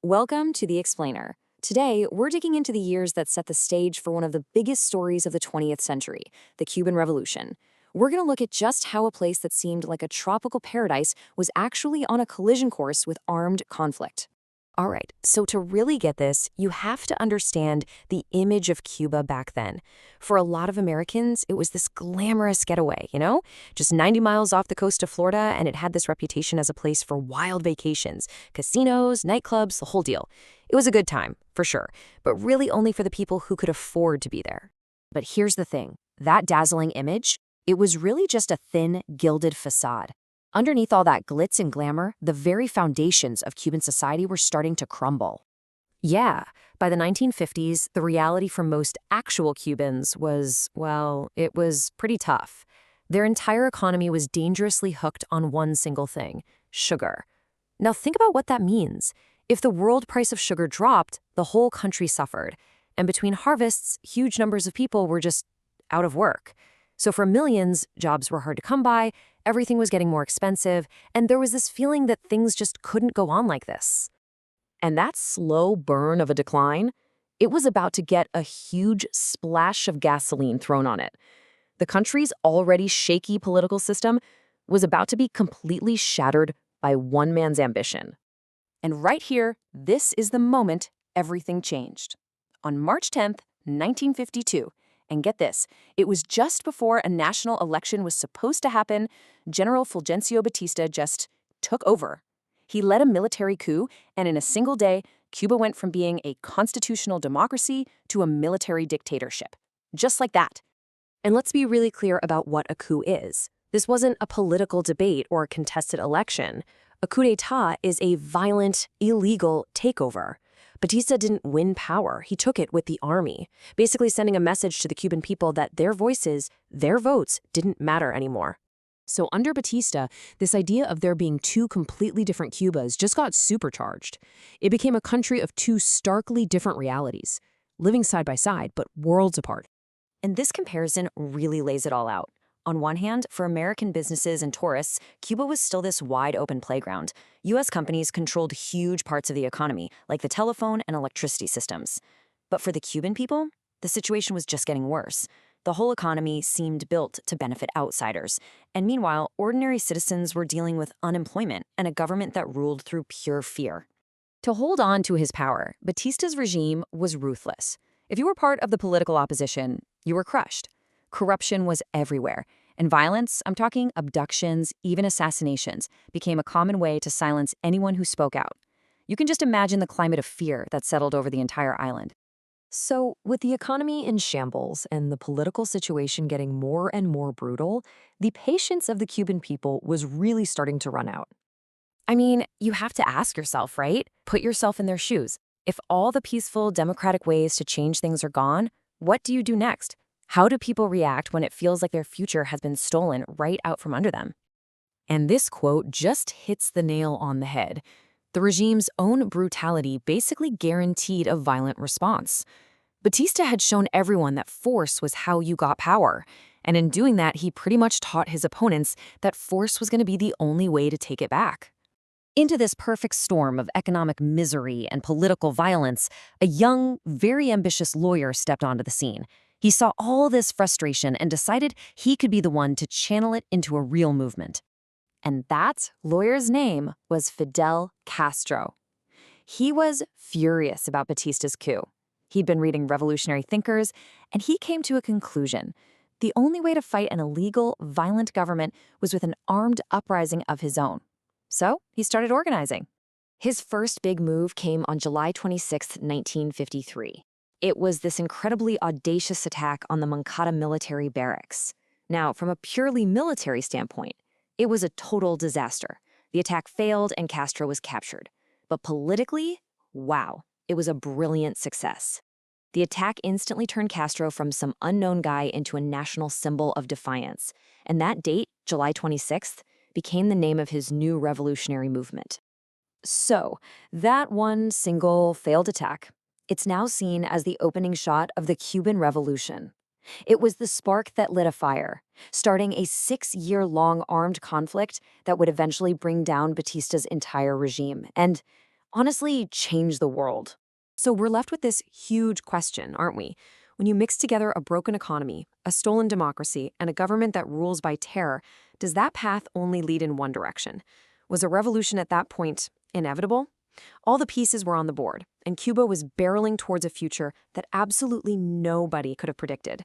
Welcome to The Explainer. Today, we're digging into the years that set the stage for one of the biggest stories of the 20th century, the Cuban Revolution. We're going to look at just how a place that seemed like a tropical paradise was actually on a collision course with armed conflict. All right, so to really get this, you have to understand the image of Cuba back then. For a lot of Americans, it was this glamorous getaway, just 90 miles off the coast of Florida, and it had this reputation as a place for wild vacations, casinos, nightclubs, the whole deal. It was a good time, for sure, but really only for the people who could afford to be there. But here's the thing, that dazzling image, it was really just a thin, gilded facade. Underneath all that glitz and glamour, the very foundations of Cuban society were starting to crumble. Yeah, by the 1950s, the reality for most actual Cubans was, well, it was pretty tough. Their entire economy was dangerously hooked on one single thing, sugar. Now think about what that means. If the world price of sugar dropped, the whole country suffered. And between harvests, huge numbers of people were just out of work. So for millions, jobs were hard to come by, everything was getting more expensive, and there was this feeling that things just couldn't go on like this. And that slow burn of a decline, it was about to get a huge splash of gasoline thrown on it. The country's already shaky political system was about to be completely shattered by one man's ambition. And right here, this is the moment everything changed. On March 10th, 1952, and get this, it was just before a national election was supposed to happen, General Fulgencio Batista just took over. He led a military coup, and in a single day, Cuba went from being a constitutional democracy to a military dictatorship. Just like that. And let's be really clear about what a coup is. This wasn't a political debate or a contested election. A coup d'etat is a violent, illegal takeover. Batista didn't win power, he took it with the army, basically sending a message to the Cuban people that their voices, their votes, didn't matter anymore. So under Batista, this idea of there being two completely different Cubas just got supercharged. It became a country of two starkly different realities, living side by side, but worlds apart. And this comparison really lays it all out. On one hand, for American businesses and tourists, Cuba was still this wide-open playground. U.S. companies controlled huge parts of the economy, like the telephone and electricity systems. But for the Cuban people, the situation was just getting worse. The whole economy seemed built to benefit outsiders. And meanwhile, ordinary citizens were dealing with unemployment and a government that ruled through pure fear. To hold on to his power, Batista's regime was ruthless. If you were part of the political opposition, you were crushed. Corruption was everywhere, and violence, I'm talking abductions, even assassinations, became a common way to silence anyone who spoke out. You can just imagine the climate of fear that settled over the entire island. So, with the economy in shambles and the political situation getting more and more brutal, the patience of the Cuban people was really starting to run out. I mean, you have to ask yourself, right? Put yourself in their shoes. If all the peaceful, democratic ways to change things are gone, what do you do next? How do people react when it feels like their future has been stolen right out from under them? And this quote just hits the nail on the head. The regime's own brutality basically guaranteed a violent response. Batista had shown everyone that force was how you got power, and in doing that, he pretty much taught his opponents that force was going to be the only way to take it back. Into this perfect storm of economic misery and political violence, a young, very ambitious lawyer stepped onto the scene. He saw all this frustration and decided he could be the one to channel it into a real movement. And that lawyer's name was Fidel Castro. He was furious about Batista's coup. He'd been reading revolutionary thinkers, and he came to a conclusion. The only way to fight an illegal, violent government was with an armed uprising of his own. So he started organizing. His first big move came on July 26, 1953. It was this incredibly audacious attack on the Moncada military barracks. Now, from a purely military standpoint, it was a total disaster. The attack failed and Castro was captured. But politically, wow, it was a brilliant success. The attack instantly turned Castro from some unknown guy into a national symbol of defiance. And that date, July 26th, became the name of his new revolutionary movement. So, that one single failed attack, it's now seen as the opening shot of the Cuban Revolution. It was the spark that lit a fire, starting a 6-year-long armed conflict that would eventually bring down Batista's entire regime. And Honestly, change the world. So we're left with this huge question, aren't we? When you mix together a broken economy, a stolen democracy, and a government that rules by terror, does that path only lead in one direction? Was a revolution at that point inevitable? All the pieces were on the board, and Cuba was barreling towards a future that absolutely nobody could have predicted.